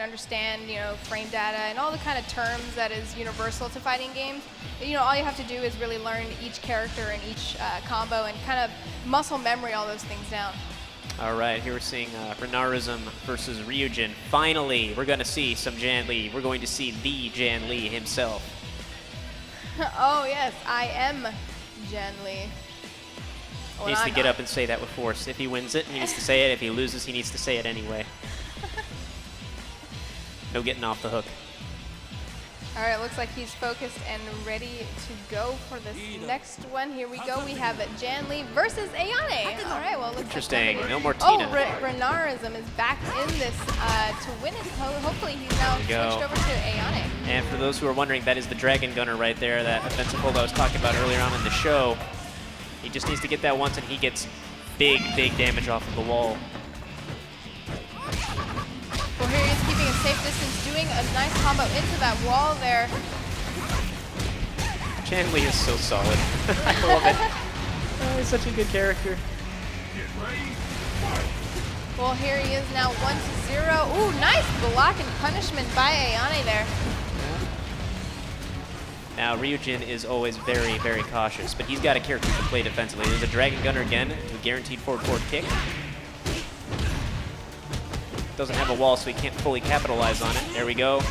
understand, frame data and all the kind of terms that is universal to fighting games. All you have to do is really learn each character and each combo and kind of muscle memory all those things down. All right, here we're seeing Rism versus Ryujin. Finally, we're going to see some Jann Lee. We're going to see the Jann Lee himself. Oh, yes, I am Jann Lee. He needs to get up and say that with force. If he wins it, he needs to say it. If he loses, he needs to say it anyway. No getting off the hook. All right, looks like he's focused and ready to go for this next one. Here we go. We have Jann Lee versus Ayane. All right, well, it looks interesting. Like no more Tina. Rism is back in this to win it. Hopefully, he's now switched over to Ayane. And for those who are wondering, that is the Dragon Gunner right there, that offensive hold I was talking about earlier on in the show. He just needs to get that once, and he gets big, big damage off of the wall. Well, here he is keeping a safe distance, doing a nice combo into that wall there. Jann Lee is so solid. I love it. Oh, he's such a good character. Well, here he is now 1-0. Ooh, nice block and punishment by Ayane there. Now, Ryujin is always very, very cautious, but he's got a character to play defensively. There's a Dragon Gunner again, to a guaranteed forward kick. Doesn't have a wall, so he can't fully capitalize on it. There we go.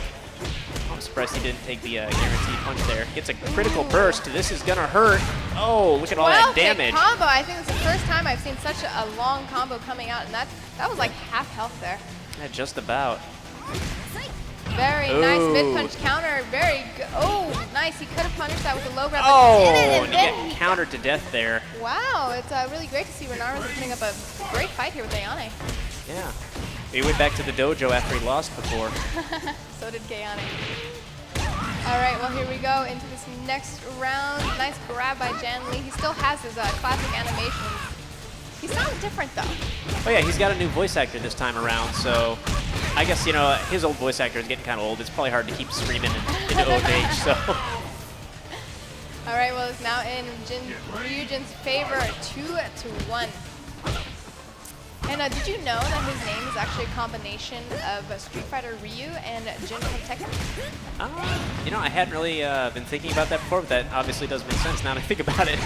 I'm surprised he didn't take the guaranteed punch there. Gets a critical burst. This is gonna hurt. Oh, look at all that damage. Combo. I think it's the first time I've seen such a long combo coming out, and that was like half health there. Yeah, just about. Very nice mid-punch counter. Very good. Oh, nice. He could have punished that with a low grab. Oh, and he got countered to death there. Wow, it's really great to see Rism putting up a great fight here with Ayane. Yeah. He went back to the dojo after he lost before. So did Ayane. All right, well, here we go into this next round. Nice grab by Jann Lee. He still has his classic animations. He sounds different, though. Oh, yeah, he's got a new voice actor this time around, so I guess, his old voice actor is getting kind of old. It's probably hard to keep screaming into old age, so. All right, well, it's now in Ryujin's favor, 2-1. And did you know that his name is actually a combination of Street Fighter Ryu and Jin from Tekken? I hadn't really been thinking about that before, but that obviously does make sense now that I think about it.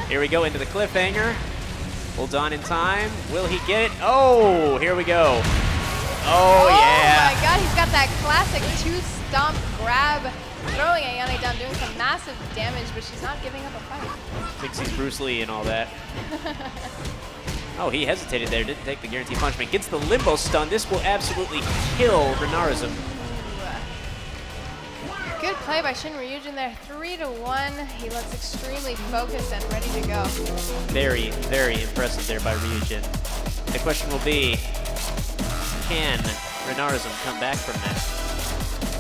Here we go into the cliffhanger. Holds on in time. Will he get it? Oh, here we go. Oh, yeah. Oh, my God. He's got that classic two-stomp grab, throwing Ayane down, doing some massive damage, but she's not giving up a fight. Thinks he's Bruce Lee and all that. Oh, he hesitated there. Didn't take the guaranteed punch, but gets the limbo stun. This will absolutely kill Rism. Good play by Shin Ryujin there, 3-1. He looks extremely focused and ready to go. Very, very impressive there by Ryujin. The question will be, can Rism come back from that?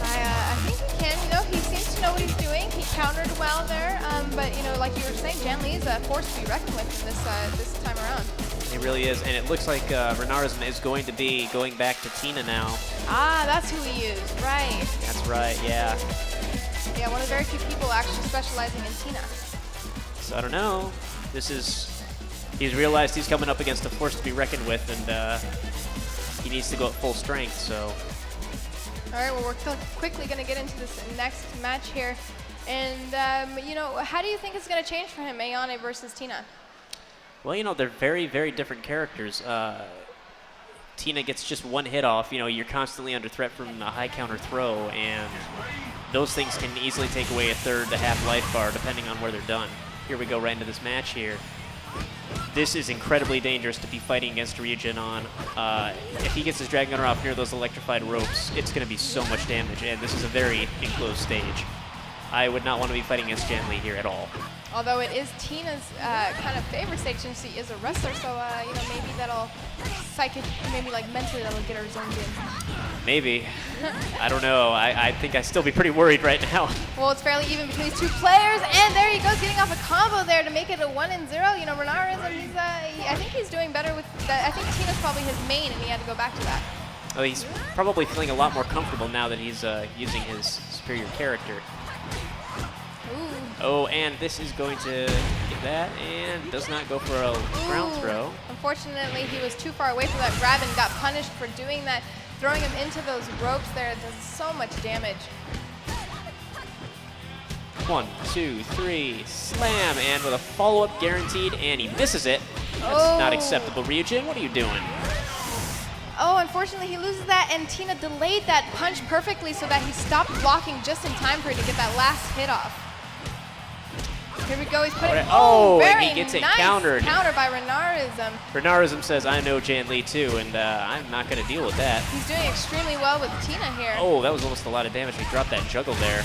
I think he can. He seems to know what he's doing. He countered well there, but like you were saying, Jann Lee is a force to be reckoned with in this time around. He really is, and it looks like Rism is going to be going back to Tina now. Ah, that's who he used, right. That's right, yeah. Yeah, one of very few people actually specializing in Tina. So I don't know. He's realized he's coming up against a force to be reckoned with, and he needs to go at full strength, so. All right, well, we're quickly going to get into this next match here. And, how do you think it's going to change for him, Ayane versus Tina? Well, they're very, very different characters. Tina gets just one hit off. You're constantly under threat from a high counter throw, and those things can easily take away a third to half life bar, depending on where they're done. Here we go right into this match here. This is incredibly dangerous to be fighting against Ryujin on. If he gets his Dragon Gunner off near those electrified ropes, it's going to be so much damage, and this is a very enclosed stage. I would not want to be fighting against Jann Lee here at all. Although it is Tina's kind of favorite stage since she is a wrestler, so maybe that'll maybe mentally that'll get her zoned in. Maybe. I don't know. I think I'd still be pretty worried right now. Well, it's fairly even between these two players, and there he goes, getting off a combo there to make it a 1-0. Rism, I think he's doing better with that. I think Tina's probably his main, and he had to go back to that. Oh, he's probably feeling a lot more comfortable now that he's using his superior character. Ooh. Oh, and this is going to get that, and does not go for a ground throw. Unfortunately, he was too far away from that grab and got punished for doing that. throwing him into those ropes there. It does so much damage. 1, 2, 3, slam, and with a follow-up guaranteed, and he misses it. That's not acceptable, Ryujin. What are you doing? Oh, unfortunately, he loses that, and Tina delayed that punch perfectly so that he stopped blocking just in time for it to get that last hit off. Here we go. He's putting. Oh, very and he gets it nice countered. Counter by Rism. Rism says, "I know Jann Lee too, and I'm not going to deal with that." He's doing extremely well with Tina here. Oh, that was almost a lot of damage. He dropped that juggle there.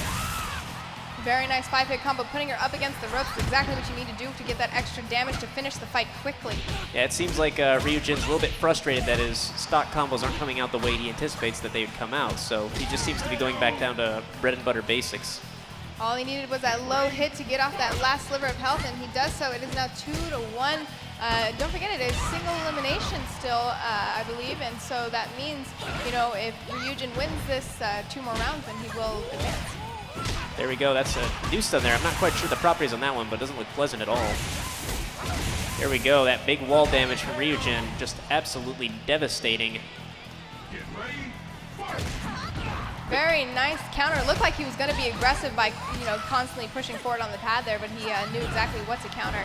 Very nice 5-hit combo, putting her up against the ropes is exactly what you need to do to get that extra damage to finish the fight quickly. Yeah, it seems like Ryujin's a little bit frustrated that his stock combos aren't coming out the way he anticipates that they would come out, so he just seems to be going back down to bread and butter basics. All he needed was that low hit to get off that last sliver of health, and he does so. It is now 2-1. Don't forget, it is single elimination still, I believe, and so that means, you know, if Ryujin wins this 2 more rounds, then he will advance. There we go. That's a new stun there. I'm not quite sure the properties on that one, but it doesn't look pleasant at all. There we go. That big wall damage from Ryujin, just absolutely devastating. Very nice counter. It looked like he was going to be aggressive by, you know, constantly pushing forward on the pad there, but he knew exactly what to counter.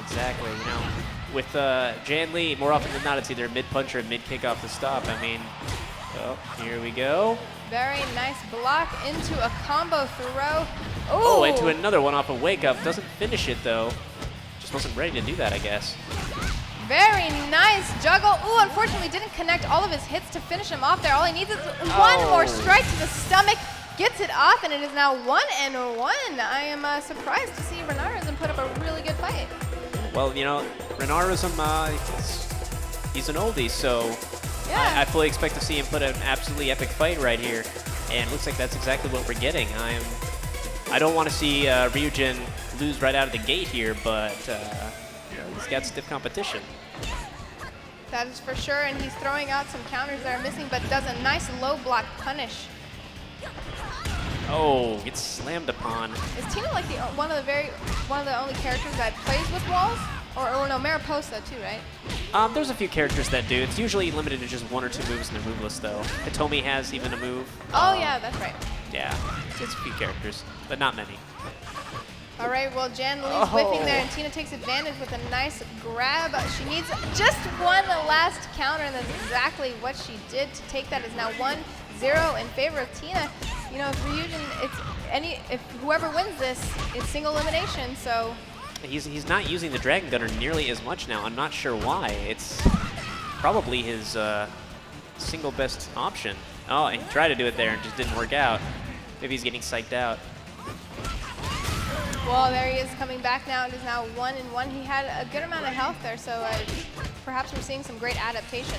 Exactly. You know, with Jann Lee, more often than not, it's either mid punch or mid kick off the stop. I mean, oh, here we go. Very nice block into a combo throw. Ooh. Oh, into another one off a wake up. Doesn't finish it though. Just wasn't ready to do that, I guess. Very nice juggle. Ooh, unfortunately didn't connect all of his hits to finish him off there. All he needs is one more strike to the stomach. Gets it off, and it is now 1-1. I am surprised to see Rism put up a really good fight. Well, you know, Rism, he's an oldie, so yeah. I fully expect to see him put an absolutely epic fight right here, and it looks like that's exactly what we're getting. I don't want to see Ryujin lose right out of the gate here, but he's got stiff competition. That is for sure, and he's throwing out some counters that are missing, but does a nice low block punish. Oh, gets slammed upon. Is Tina like one of the only characters that plays with walls? Or no, Mariposa too, right? There's a few characters that do. It's usually limited to just 1 or 2 moves in the move list, though. Hitomi has even a move. Oh, yeah, that's right. Yeah, it's a few characters, but not many. All right, well, Jann Lee's whipping there, and Tina takes advantage with a nice grab. She needs just one last counter, and that's exactly what she did. To take that is now 1-0 in favor of Tina. You know, for Ryujin, if whoever wins this, it's single elimination, so. He's not using the Dragon Gunner nearly as much now. I'm not sure why. It's probably his single best option. Oh, he tried to do it there and just didn't work out. Maybe he's getting psyched out. Well, there he is coming back now. It is now 1-1. He had a good amount of health there, so perhaps we're seeing some great adaptation.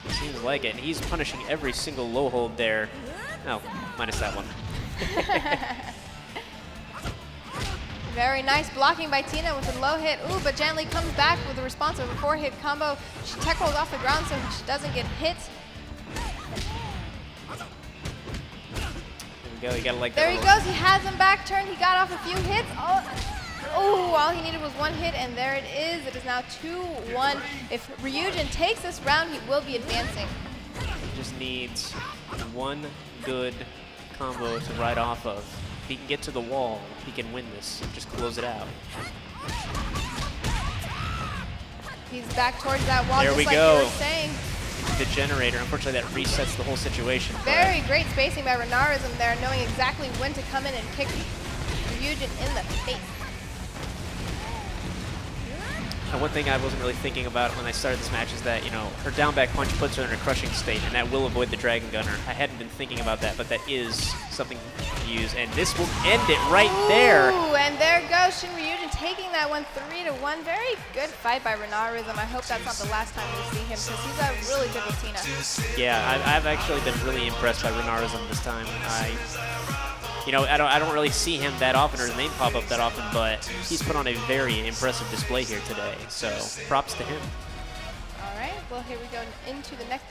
It seems like it. And he's punishing every single low hold there. Oh, minus that one. Very nice blocking by Tina with a low hit. Ooh, but Jann Lee comes back with a response of a 4-hit combo. She tech rolls off the ground so she doesn't get hit. There we go. You gotta like that. There he goes. He has him back turned. He got off a few hits. Oh, all he needed was 1 hit, and there it is. It is now 2-1. If Ryujin takes this round, he will be advancing. He just needs 1 good combo to ride off of. If he can get to the wall, he can win this. Just close it out. He's back towards that wall, there just we like go. you were saying. The generator. Unfortunately, that resets the whole situation. Very great spacing by Rism there, knowing exactly when to come in and kick Ryujin in the face. And one thing I wasn't really thinking about when I started this match is that, you know, her down back punch puts her in a crushing state, and that will avoid the Dragon Gunner. I hadn't been thinking about that, but that is something to use, and this will end it right there. Ooh, and there goes Shin Ryujin taking that one 3-1. Very good fight by Rism. I hope that's not the last time we see him, because he's really good with Tina. Yeah, I've actually been really impressed by Rism this time. You know, I don't really see him that often or his name pop up that often, but he's put on a very impressive display here today. So props to him. All right, well, here we go into the next.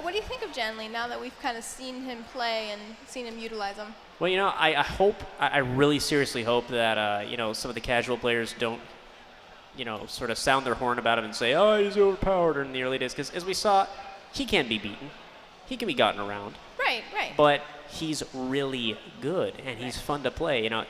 What do you think of Jann Lee now that we've kind of seen him play and seen him utilize him? Well, you know, I really seriously hope that, you know, some of the casual players don't, you know, sort of sound their horn about him and say, oh, he's overpowered in the early days. Because as we saw, he can be beaten. He can be gotten around. Right, right. But he's really good, and he's fun to play. You know,